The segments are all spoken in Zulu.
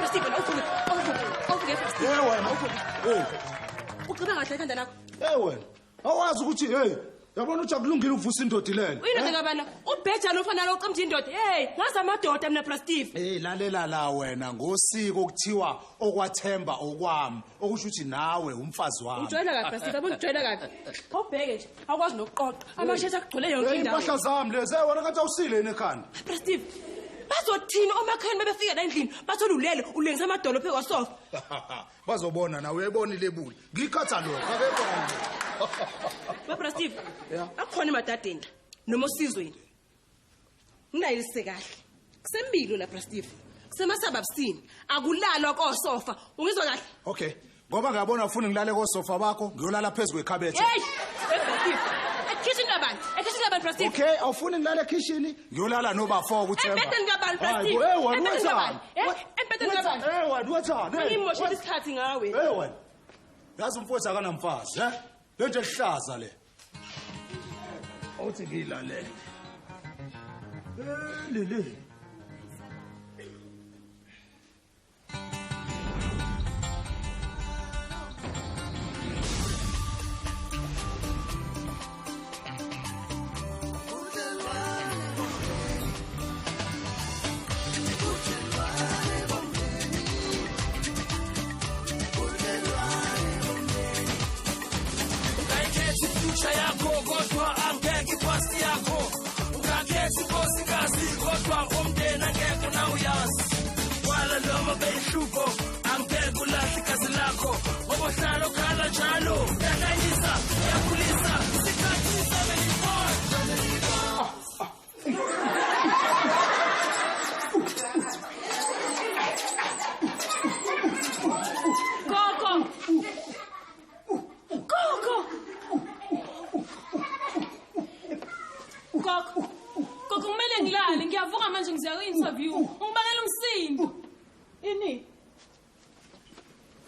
Steve, awuvuke first. Wena awuvuke. Ucabanga kahle ekhanda lakho. Wena. Awazi ukuthi yabona uthi akulungile ukuvusa indoda ilele. Uyindoda kabana, ubheja lofana lo uqamja indoda. Ngazi amadoda mina Steve. Lalela la wena ngosiko kuthiwa okwathemba okwami, okusho ukuthi nawe umfazi wami. Ujwayela kahle Steve, abungijwayela kahle. Awubheke nje, akwazi nokuqoqa. Amashesha agcwele yonke indawo. Impahla zami lezi, wena kanti awusile ekhanda. Steve. Bazothina omakhaya bebefika la endlini, bathola ulele, ulengisa amadolo phe kwasofa. Bazobona nawe uyebona ilebuli. Ngikhatha lokho, akebona. Baba Steve. Akukhona emadadeni noma osizweni. Nginayilisise kahle. Kusembilo la Steve. Kusemasaba busini. Akulalwa kosofa. Ungizwa kahle? Okay. Ngoba ngiyabona ufuna ngilale kosofa bakho, ngiyolala phezulu kwekhabethe. Steve. Kitchen kabantu. Kitchen kabantu Steve. Okay, awufuni ngilale ekitchen, ngiyolala noba 4 kuThemba. Empetheni kabantu Steve. Wena wethani? Empetheni kabantu. Wena wethani? Angimoshe isikhathi ngawe. Wena. Yazi umfowethu akanamfazi, lento ehlaza le. Awuthi ngilalele. Lele.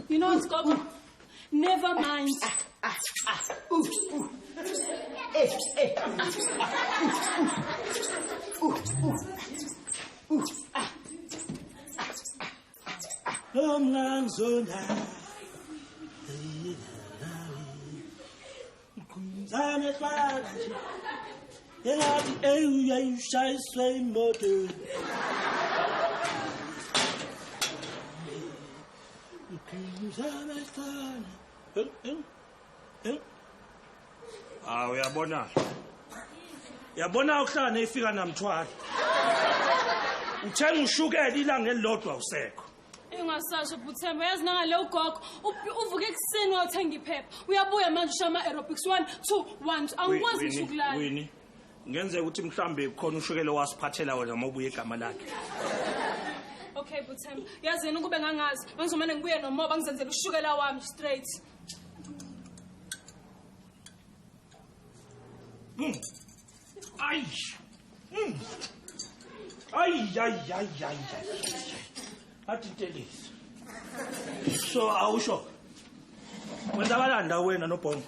You know what's Gogo? Never mind. Uyabona ukuhlala efika namthwala. Uthenga ushukela ilanga elilodwa usekho. Engasasho Buthemba yazi nangale ugogo uvuke ekseni uyothenga iphepha. Uyabuya manje ushama aerobics 1 2 1 angikwazi ngisho ukulala. Wini. Ngenzeka ukuthi mhlambe khona ushukela wasiphathela wena mobuye igama lakhe. Okay Buthemba yazini ukube ngangazi ngizomane ngibuye nomoba ngizenzele ushukela wami straight. Ay. Athi telisi. So awusho. Wenzakalanda wena noBhongo.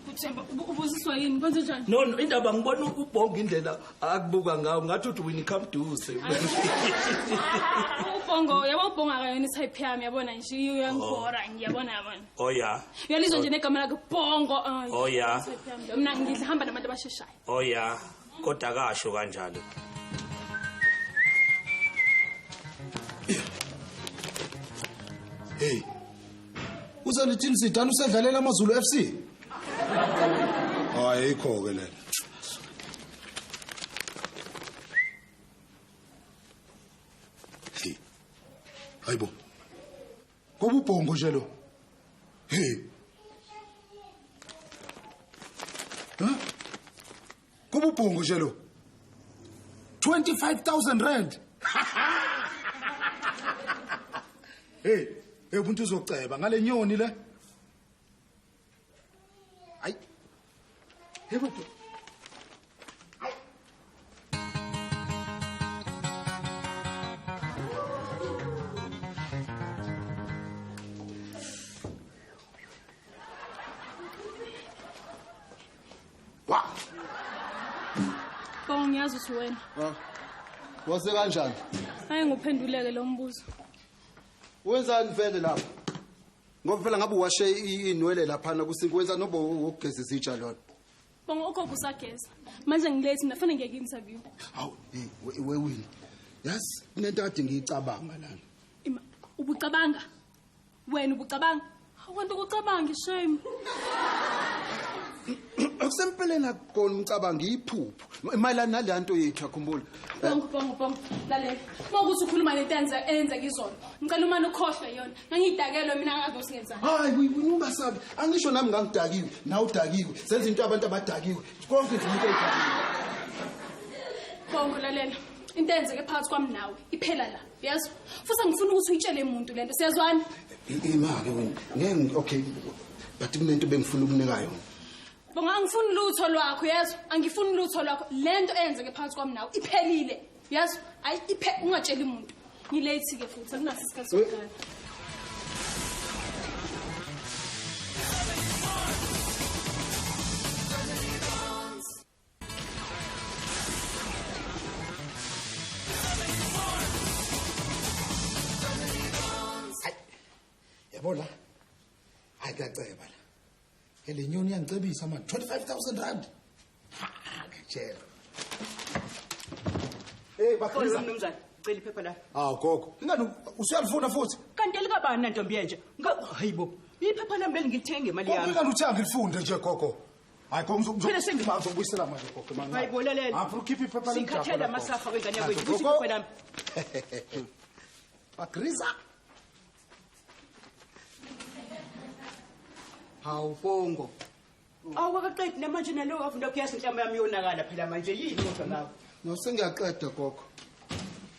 Buthemba ubuziswa yini kwenze njani? No indaba ngibona uBhongo indlela akubuka ngawo ngathi uthi wini come duse. uBhongo yabo uBhongo akayona itype yami yabona nje uyangibora ngiyabona yabona. Oh yeah. Uyalizwa nje negama lakhe Bhongo. Oh yeah. Mina ngihamba nabantu abasheshayo. Oh yeah. Kodwa akasho kanjalo. Hey. Uzalithini sidana usedlalela amaZulu FC? Hayi ikho ke lena. Hey. Hayibo. Ngoba uBhongo nje lo. Hey. Ngoba uBhongo nje lo. 25,000 rand. Hey, ubuntu uzoceba ngale nyoni le. Hayi. Yebo. Wa. Bhongo ngiyazi ukuthi wena. Wase kanjani? Hayi nguphenduleke lo mbuzo. Wenzani vele lapha? Ngoba phela ngabe uwashe inwele lapha na kusinkwenza nobo ukugeza izitsha lona. Bonga ugogo usageza. Manje ngilate mina fanele ngeke interview. Hawu, we wini. Yazi kunento kade ngiyicabanga lana. Ima ubucabanga. Wena ubucabanga. Awukanti ukucabanga shame. Akusempeleni akukona umcabanga iphupho. Imayilana nalanto yethu akhumbula. Bonga. Lalela. Mawukuthi ukhuluma lentenze enze kizona. Ngicela umane ukhohlwe yona. Ngangidakelwe mina ngabe usingenzani. Hayi ungasabi. Angisho nami ngangidakiwe. Nawu udakiwe. Senza into abantu abadakiwe. Konke nje into eyidakiwe. Bonga lalela. Into enzeke phakathi kwami nawe iphela la. Yazi? Futhi ngifuna ukuthi uyitshele umuntu lento. Siyazwana? Imake wena. Ngeke okay. But kunento bengifuna ukunika yona. Bonga angifuni lutho lwakho yazi angifuni lutho lwakho lento eyenzeke phakathi kwami nawe iphelile yazi ayi ungatsheli umuntu ngilate ke futhi akunaso isikhathi sokudlala Yabona hayi kuyaceba la ele nyoni yangicebisa man 25,000 rand ha ngitshela Khona mnumzane cela iphepha la gogo ingani usuyalifuna futhi kanti elikabani nantombi yenje hayibo iphepha lami belingilithenge imali yami ingani uthi angilifunde nje gogo hayi gogo Phela sengima- ngizobuyisela manje gogo manje Hayibo lalela afuna ukhipha iphepha sikhathela amasafa wengane yakwethu Gogo. kuthi iphepha lami bagriza hawu bongo awukaqedi namanje nalo wafunda ukuyasa inhlamba yami yonakala phela manje yini kodwa ngawo Ngiyaqeda gogo.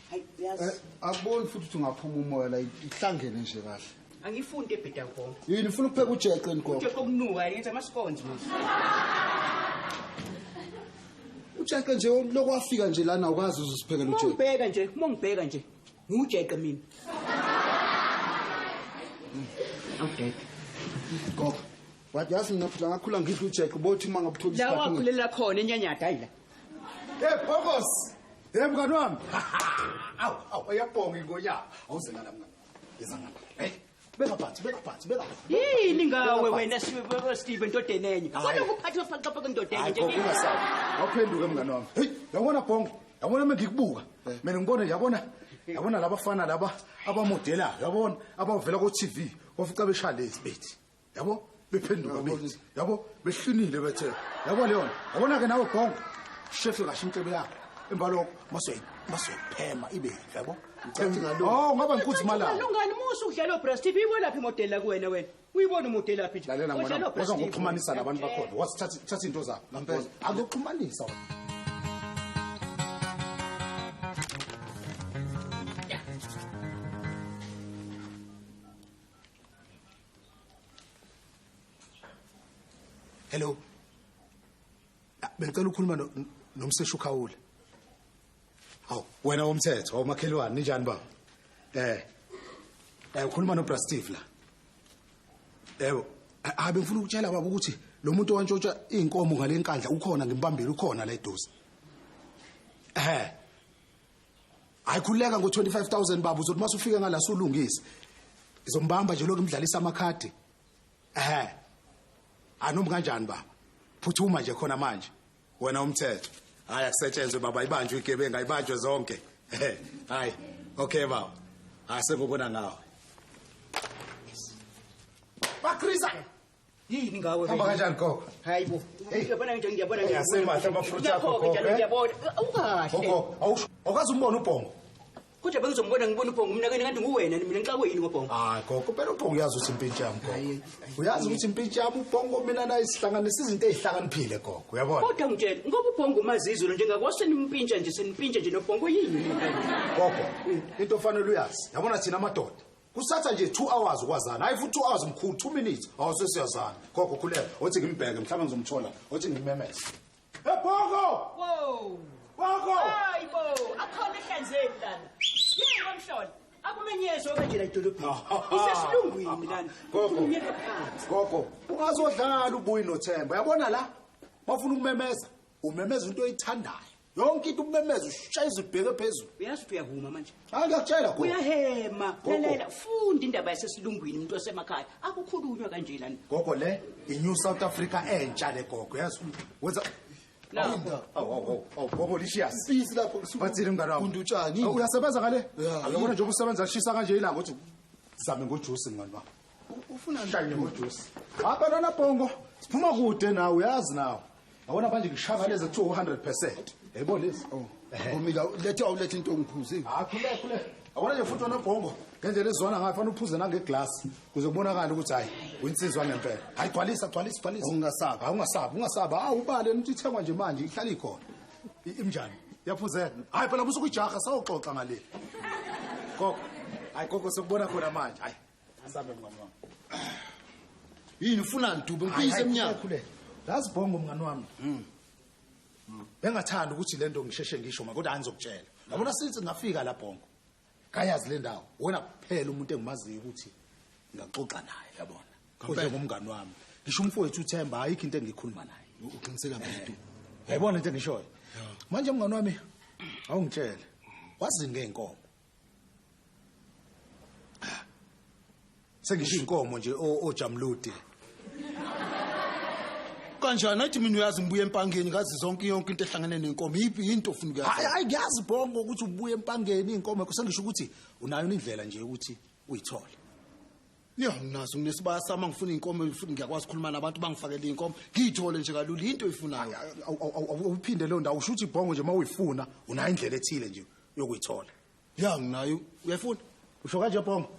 hayi yazi Akuboni futhi ukuthi ungaphuma umoya la ihlangene nje kahle. angifundi ebheda bongo Yini ufuna ukupheka ujeqe gogo? nje kokunuka yenza amasconds manje Ujeqe nje lokwafika nje lana ukwazi uzusiphekela ujeqe. mongibheka nje ngiujeqe mina okay Gogo. Wathi yazi mina phela ngakhula ngidla ujeqe bothi mangabuthola la isikhathi. wakhulela khona enyanyada hayila Bokos mngani wami awu uyabonga ingonya awuze ngala mngani yeza ngapha beka phansi yini ngawe wena Steve ndodenenye kodwa ukuphatha ufaqapha kwendodenye nje hayi kungasabi awuphenduke mngani wami hey yabona bongo yabona mengikubuka mina ngibona yabona labafana laba abamodelayo yabona abavela ku TV bafica beshaya lezi bethi yabo bephenduka bethi yabo behlinile bethe yabo leyo yabona ke nawe bongo chef kasho intebe yakho embaloko masoyiphema ibe yabo Ucathi ngalokho. ngaba ngikuthi imali Lungani musu udlala oBrest TV ibona laphi imodeli la kuwena wena uyibona umodeli laphi nje lalela Udlala ngwana oBrest TV. wazokuxhumanisa nabantu bakhona wasithatha into zakho ngampela akuxhumanisa hello bengicela ukukhuluma nomseshi ukhawule awu wena womthetho awumakhelwane njani ba ukhuluma noBrest Steve la yebo abengifuna ukutshela baba ukuthi lo muntu owantshontsha inkomo ngale nkandla ukhona ngimbambile ukhona la edosi ayikhuleka ngo25,000 baba uzothi masufika ngala sulungise izombamba nje lokho imdlalisa amakhadi anombe kanjani baba phuthuma nje khona manje wena umthetho hayi akusetshenzwe baba ibanjwe igebenga ibanjwe zonke hayi okay baba asekubona ngawe bakriza yini ngawe hamba kanjani gogo hayibo ngiyabona nje ngiyabona nje Yasemahla amafruit akho, gogo, ngiyabona ukahle gogo awukazi umbona ubhongo kodwa bengizombona ngibona ubhongo mina kanti nguwena mina ngixakwe yini ngobhongo hayi gogo phela ubhongo uyazi ukuthi impintshi yami gogo uyazi ukuthi impintshi yami ubhongo mina nayo isihlanganisa izinto ezihlakaniphile gogo uyabona kodwa ngitshela ngoba ubhongo umazizulu njengakwaseni impintsha nje senipintsha nje nobhongo yini gogo into ofanele uyazi yabona thina amadoda kusatha nje 2 hours ukwazana hayi futhi 2 hours mkhulu 2 minutes awusesiyazana gogo khuleka othi ngimbheke mhlawumbe ngizomthola othi ngimemeze bhongo wow bhongo hayibo akhona ehlanzeni lana yini ngomhlola akumenyezo kanje la idolobheni isesilungwini lana Gogo. unyeke phansi gogo ungazodlala ubuyi noThemba yabona la bafuna ukumemeza umemeza into oyithandayo yonke into ubemeza ushayisa ubheke phezulu uyazi ukuthi uyavuma manje ngiyakutshela khona uyahema lalela funda indaba yasesilungwini umuntu wasemakhaya akukhulunywa kanje lana gogo le iNew South Africa entsha le gogo yazi wenza gogo lishiyas Sisi lapho bathini mngani wami undutshani uyasebenza ngale Yeah. akubona nje ukusebenza shisa kanje ilanga uthi zame ngojuice mngani wami ufuna shayile ngojuice apha lana bongo siphuma kude nawe uyazi nawe awona manje ngishakaleze ku 100% yebo lezi Omila lethe awulethe into ngiphuze khule awona nje futhi wona bongo ngendlela ezona ngafana uphuze nangeglasi kuze kubonakala ukuthi hayi uyinsizwa ngempela hayi gcwalisa ungasabi ubale ukuthi ithengwa nje manje ihlala ikhona imnjani yaphuzela hayi phela busukujaha sawuxoxa ngale gogo hayi gogo sekubona khona manje hayi asabe mngani wami yini ufuna ndubo ngiyise eminyaka khule lazi bongo mngani wami bengathanda ukuthi lento ngisheshe ngisho kodwa anizokutshela yabona sithi ngafika la bongo kayazi le ndawo wena kuphela umuntu engimaziyo ukuthi ngaxoxa naye yabona kodwa ngumngani wami ngisho umfowethu uThemba ayikho into engikhuluma naye uqiniseka manje yayibona into engishoyo manje mngani wami awungitshele wazi ngeenkomo sengisho inkomo nje ojamlude kanjani athi mina uyazi ngibuye empangeni ngazi zonke yonke into ehlangene nenkomo yipi into ofuna ukuyazi hayi ngiyazi bongo ukuthi ubuye empangeni inkomo kusengisho ukuthi unayo indlela nje ukuthi uyithole nazo nginesibaya sama ngifuna inkomo futhi ngiyakwazi ukukhuluma nabantu bangifakele inkomo ngiyithole nje kalula into oyifunayo awuphinde leyo ndawo usho ukuthi ibhongo nje mawuyifuna unayo indlela ethile nje yokuyithola nginayo uyayifuna usho kanje bongo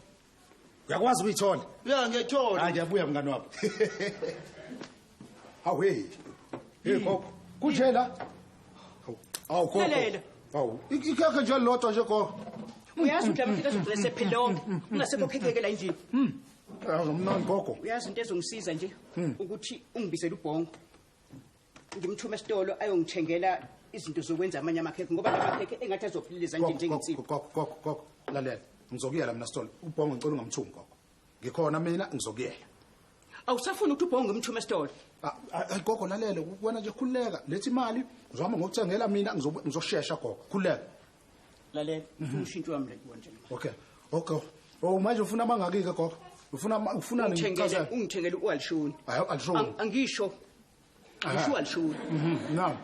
uyakwazi ukuyithola ngiyayithola hayi ngiyabuya mngani wami hey gogo kunje la gogo Lalela. ikakhe nje lodwa nje gogo uyazi ukuthi amafika azogcina sephilonke ungasekho khekekela nje mnani gogo uyazi into ezongisiza nje ukuthi ungibizele ubhongo ngimthume esitolo ayongithengela izinto zokwenza amanye amakhekhe ngoba lamakhekhe engathi azophililiza nje njengensipho gogo lalela ngizokuyela mina sitolo ubhongo ngicela ungamthumi gogo ngikhona mina ngizokuyela awusafuni ukuthi ubhongo ngimthume esitolo gogo lalela wena nje khululeka lethi imali ngizama ngokuthengela mina ngizoshesha gogo khululeka lalela ufuna ushintsho wami le nje okay manje ufuna abangakike gogo ufuna ungithengele ualishuni alishoni angisho alishuni naam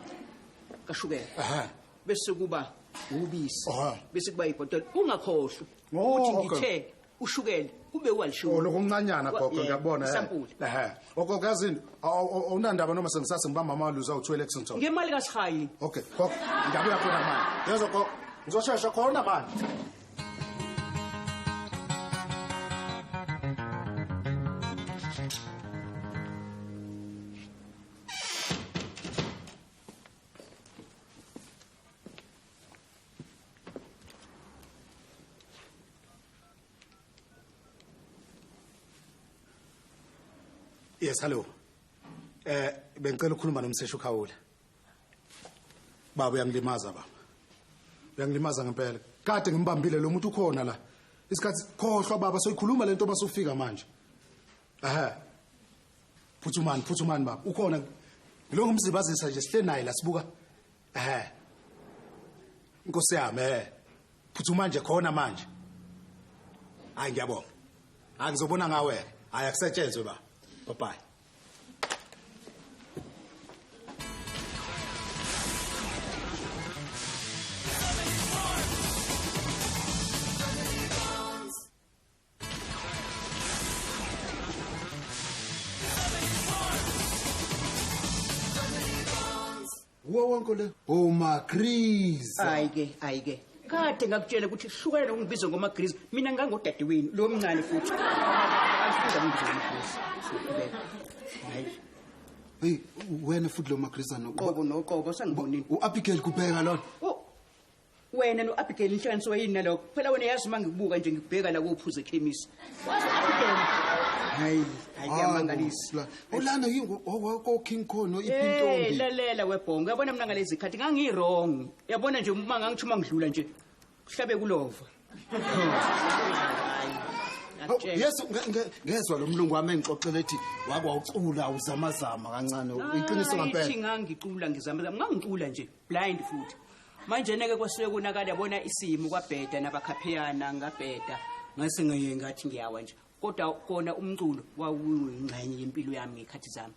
kashukela bese kuba ubisi Aha. bese kuba ibhotolo ungakhohlwa Oh, ukuthi okay. ngithe ushukela ube ualishuni lokuncanyana gogo Yeah, ngiyabona isampuli. gogo yazini awunandaba noma sengisase ngibamba amaluza awu 2 Lexington ngemali kaSihayi okay gogo ngiyabuya khona manje yezo gogo ngizoshesha khona manje Yes, hello. Bengicela ukukhuluma nomseshu Khawula. Baba uyangilimaza baba. Uyangilimaza ngempela. Kade ngimbambile lo muntu ukhona la. Isikhathi khohlwa baba soyikhuluma lento basufika manje. Phuthumani baba. Ukhona lo ngumzibazisa nje sihle naye la sibuka. Inkosi yami phuthuma nje khona manje. Hayi ngiyabonga. Angizobona ngawe. Hayi akusetshenzwe baba. Bye-bye. wonke le Chris ayike kade ngakutshela ukuthi hlukana nokungibiza ngomagrizi mina ngangodadewini lo mncane futhi angifunda ngibiza ngomagrizi hey wena futhi lo Chris noqobo sangibonini uAbigail kubheka lona wena noAbigail inhlanganiso yini nalokho phela wena yazi mangikubuka nje ngibheka la kophuze chemist wazi Abigail hayi ayamangalisa olana yingo King Kong ipintombi lalela webhongo yabona mina ngalezi khathi ngangirong yabona nje uma ngangithuma ngidlula nje kuhlabe kulova Yes ngezwe lo mlungu wami engixoxela ethi wakwawucula uzamazama kancane iqiniso ngempela. Ithi ngangicula ngizama ngangicula nje blind futhi. Manje neke kwasuke kunakala yabona isimo kwaBheda nabakhapheyana ngaBheda ngase ngeke ngathi ngiyawa nje. Kodwa kona umculo wawuyingxenye yempilo yami ngekhathi zami.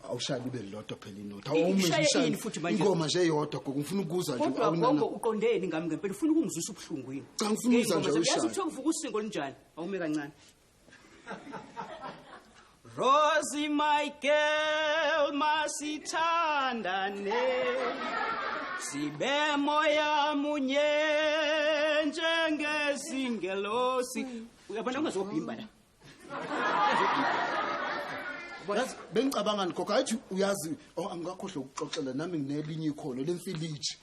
Awushaya ibe lodwa phela inotha. Awumishaya futhi manje. Ingoma nje eyodwa ngifuna ukuza nje awunana. Kodwa uqondeni ngami ngempela ufuna ukungizwisa ubuhlungu yini? Cha ngifuna ukuza nje ushaya. Yazi uthokuvuka usingo linjani? Awume kancane. Rosie my girl masithandane sibe moya munye njengezingelosi uyabona ungazobhimba la Yazi bengicabanga ngikho athi uyazi angakhohle ukuxoxela nami nginelinye ikhono lemfilithi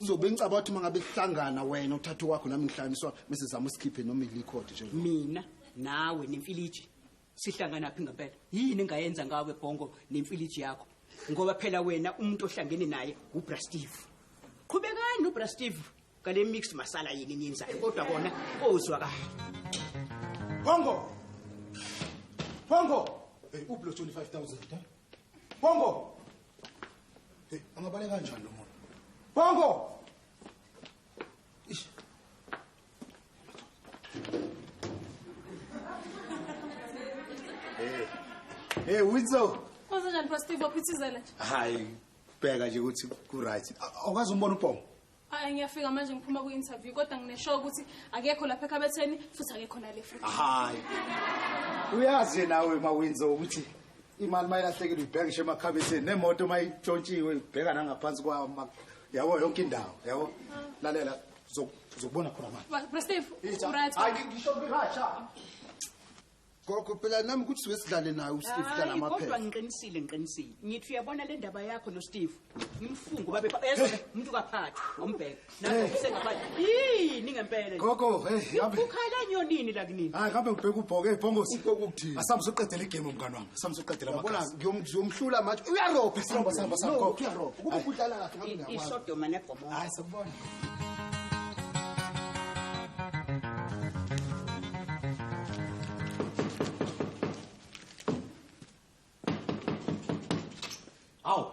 uzobe ngicaba ukuthi mangabe sihlangana wena uthathu wakho nami ngihlanganiswa bese zama usikhiphe noma ilikhodo nje mina nawe nemfilithi sihlangana phi ngempela yini engayenza ngawe Bhongo nemfilithi yakho ngoba phela wena umuntu ohlangene naye uBra Steve qhubekani noBra Steve kale mixed masala yini niyenzayo kodwa kona ozwa kahle Bongo uplo 25,000 Bongo angabale kanjani lo muntu Bongo Winzo. Kwenzenjani Pastor uphithizela nje? Hayi, bheka nje ukuthi ku right. Awukazi umbona uBhongo? Hayi ngiyafika manje ngiphuma ku interview kodwa ngineshow ukuthi akekho lapha ekhabetheni futhi akekho nale futhi. Hayi. Uyazi nawe maWinzo ukuthi imali mayilahlekile ubheka nje emakhabetheni nemoto mayitshontshiwe ubheka nangaphansi kwa yabo yonke indawo yabo lalela uzokubona khona manje. Pastor right. Hayi ngisho ngirasha. Gogo phela nami ukuthi siwe sidlale naye uSteve dala kodwa amaphela. ngiqinisile ngithi uyabona le ndaba yakho noSteve ngimfungu babe yezwa umuntu kaphathi umbheka nazo usengaphathi yini ngempela Gogo yabe ukhala nyonini la kunini hayi kambe ubheka uBhongo eBhongosi Ukuthini? asambe uqedela igame umngani wami asambe uqedela Yabona amakhasi ngiyomhlula manje uyarobha Sihamba, Gogo. uyarobha ukuba udlala kahle ngami ngiyakwazi. isodoma neGomora hayi sakubona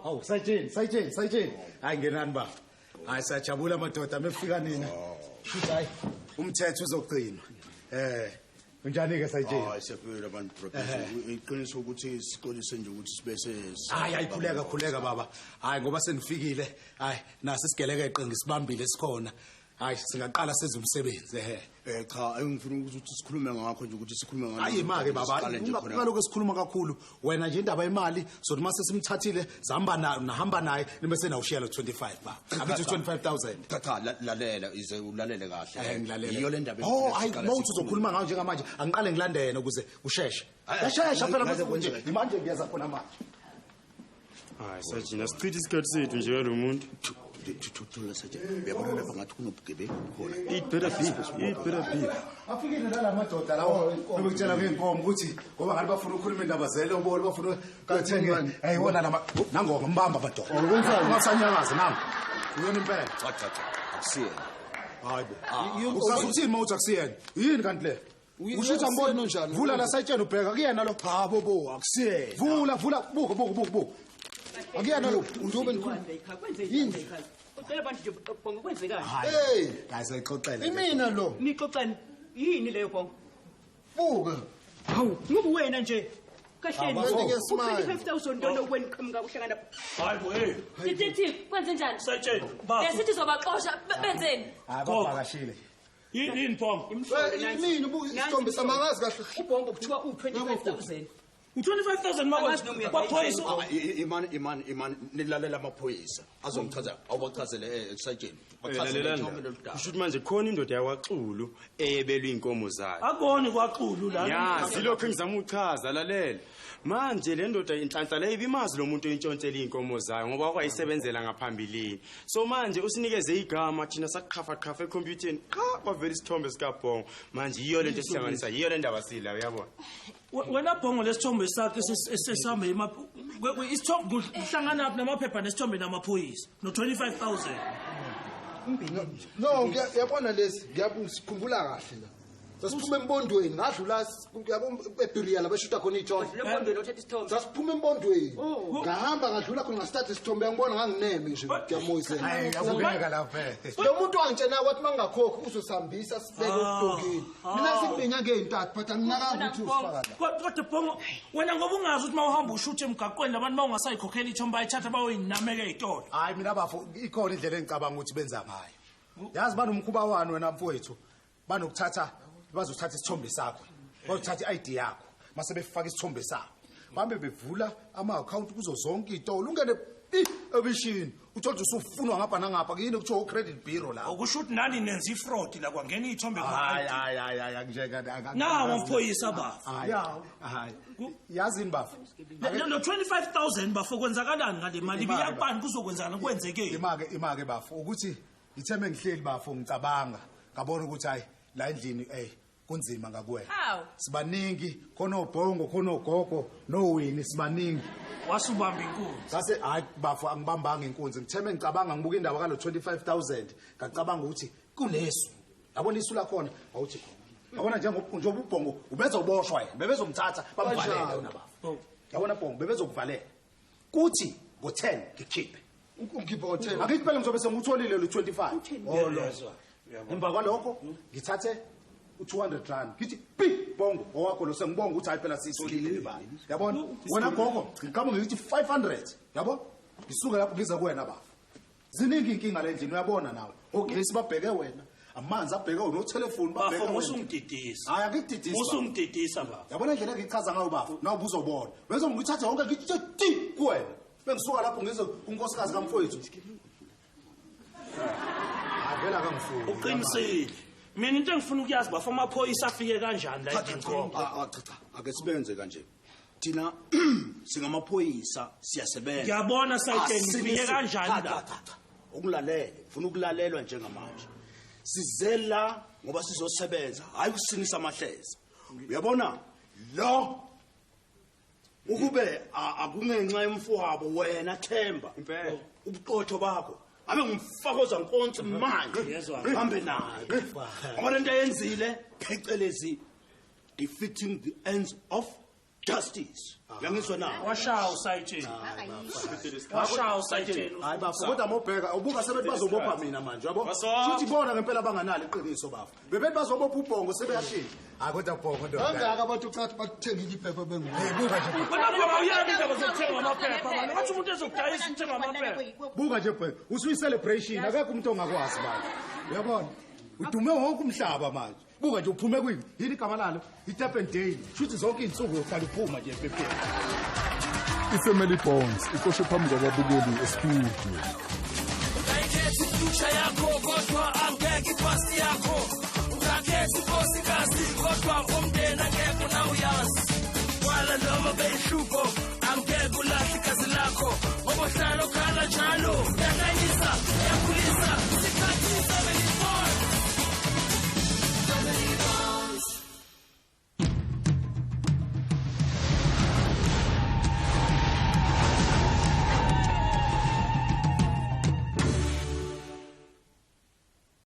Awu sayitsheni hayi ngenani ba hayi sajabula madoda mefika nina futhi hayi umthetho uzogcinwa unjani ke sayitsheni hayi siyafika abantu professor iqiniso ukuthi isiqolise nje ukuthi sibese hayi khuleka baba hayi ngoba senifikile hayi nasi sigelekeqe ngisibambile sikhona hayi singaqala senze umsebenzi cha engifuna ukuthi sikhulume ngakho nje ukuthi sikhulume ngakho hayi imake baba ungakaloku esikhuluma kakhulu wena nje indaba yemali so mase simthathile zihamba nahamba naye nimese nawushiyela 25 ba abithi 25,000 cha lalela ize ulalele kahle ngilalela iyo le ndaba oh hayi mawuthi uzokhuluma ngayo njengamanje angiqale ngilandene ukuze usheshe yashesha phela manje ngiyaza khona manje hayi sajina sichitha isikhathi sethu nje lo muntu thuthula saje uyabona lapha ngathi kunobugebengu khona it better be afikile la madoda lawo bebekutshela ngeenkomo ukuthi ngoba ngathi bafuna ukukhuluma indaba zelobolo bafuna ukuthenga wona lama nangoma mbamba madoda Ukwenzani? ungasanyakaza nami uyona impela cha akusiyena hayibo usakuthini mawuthi akusiyena yini kanti le ushutha mbona njani? vula la sayitshena ubheka kuyena lo cha bobo akusiyena vula buko akuyena lo Njobe yini ucela abantu nje Bhongo kwenzekani hey hayi sayixoxele imina lo nixoxani yini leyo Bhongo buke hawu ngoba wena nje kahleni Awuzeke smile. 25,000 dono kwenqhamuka uhlangana hayi bo Tithi kwenze njani? sayitsheni ba Besithi zobaxosha benzeni? hayi bavakashile yini Bhongo imina buke isithombe samangazi kahle uBhongo kuthiwa u25,000 u25,000 Angazi noma mawaphoyisa imani nilalela amaphoyisa azongichaza awubachazele eksajeni kusho ukuthi manje khona indoda yakwaXulu eyebelwe inkomo zayo akoni kwaXulu la yazi lokho engizama uchaza lalela manje le ndoda inhlanhla le ibimazi lo muntu oyintshontshela inkomo zayo ngoba kwayisebenzela ngaphambilini so manje usinikeze igama thina sakuqhafa ekhompyutheni kwavela isithombe sikaBhongo manje yiyo lento esihlanganisa yiyo le ndaba sila uyabona wena Bhongo lesithombe sakhe sesame isithombe kuhlangana aphi namaphepha nesithombe namaphoyisa no25,000 no ngiyabona lesi ngiyabusikhumbula kahle la Sasiphuma embondweni ngadlula yabo eBurial abashuta khona ijona. Embondweni othethe isithombe. Sasiphuma embondweni. Ngahamba ngadlula khona ngastart isithombe ngibona ngangineme nje kuyamoyisela. Hayi yakubeka lapha. Lo muntu wangitshena ukuthi mangakhokhi uzosambisa sibeke ukudokeni. Mina sikubinya ngeintathu but anginakanga ukuthi usifaka la. Kodwa Bhongo wena ngoba ungazi ukuthi mawuhamba ushuthe emgaqweni labantu mawungasayikhokhela ithombe ayithatha bayoyinameka ezitolo. Hayi mina bafo ikhona indlela engicabanga ukuthi benza ngayo. Yazi banomkhuba wani wena mfowethu. Banokuthatha bazothatha isithombe sakho. Bazothatha iID yakho. Mase befaka isithombe sakho. Bambe bevula ama-account kuzo zonke izitolo. Ungene ebishini. Uthola usufunwa ngapha nangapha kuyini kuthiwa ucredit bureau la. Okusho ukuthi nani nenza ifraud la kwangena ithombe Hayi akunjeka. nawo amaphoyisa bafu. Hayi. Yazini bafu. No 25,000 bafo kwenzakalani ngale mali biyabani kuzokwenzakala kwenzekeni. Imake bafu ukuthi itheme ngihleli bafu ngicabanga ngabona ukuthi hayi la endlini kunzima ngakuwena. Sibaningi khona oBhongo khona oGogo noWini sibaningi. Wasubamba inkunzi. Sase hayi bafu angibambanga inkunzi ngitheme ngicabanga ngibuka indaba kalo 25,000 ngacabanga ukuthi kulesu. Yabona isu la khona awuthi khona. Yabona njengoba uBhongo ubezoboshwa yena bebezomthatha bamvalele wona bafu. Yabona Bhongo bebezokuvalela. Kuthi ngo10 ngikhiphe. Ungikhipha ngo10. Akuphela ngizobe sengutholile lo 25. Olozwa. Emva kwalokho ngithathe u200 rand. Ngithi pi Bhongo owakho lo sengibonga ukuthi hayi phela siyisolile libali. Yabona wena Gogo ngicabanga ngithi 500. Yabona? Ngisuka lapho ngiza kuwena bafu. Ziningi inkinga le ndlini uyabona nawe. Ogesi babheke wena. Amanzi abheke no telephone babheke wena. Usungididisa. Hayi akudidisa. Usungididisa bafu. Yabona indlela engichaza ngayo bafu. Nawu ubuzobona. Bese ngithatha yonke ngithi ti kuwena. Bengisuka lapho ngize unkosikazi kaMfowethu. Avela kangifuni. Uqinisile. Mina into engifuna ukuyazi bafu amaphoyisa afike kanjani la endlini. Cha ake sibenze kanje. Thina singamaphoyisa siyasebenza. Ngiyabona sayitsheni ifike kanjani la. Ukulalele, ufuna ukulalelwa njengamanje. Sizela ngoba sizosebenza, hayi ukusinisa amahleza. Uyabona? Lo ukube akungenxa yemfowabo wena Themba impela ubuqotho bakho abe ngimfakoza nkonsi manje ngihambe naye ngoba lento yenzile phecelezi defeating the ends of justice uyangizwa na Washaya usayitsheni. Washaya usayitsheni. Hayi bafu kodwa mobheka ubuka sebethi bazobopha mina manje yabo futhi bona ngempela banganalo iqiniso bafu bebethi bazobopha uBhongo sebeyashila hayi kodwa Bhongo ndoda Kangaka abantu ucathi bathengile iphepha bengu. buka nje Wena ngoba uyazi indaba zokuthenga amaphepha bani. Ngathi umuntu ezokudayisa uthenga amaphepha. buka nje Bhongo usuyi celebration akekho umuntu ongakwazi manje uyabona udume wonke umhlaba manje buka nje uphume kwini yini igama lalo iTappen Day futhi zonke izinsuku uyohlala uphuma nje ephepheni. iFamily Bonds iqoshe phambi kwababukeli estudio. Ungayikhethi future yakho kodwa angeke ipast yakho. Ungakhethi unkosikazi kodwa umndeni angeke nawuyazi. Wala noma beyihluko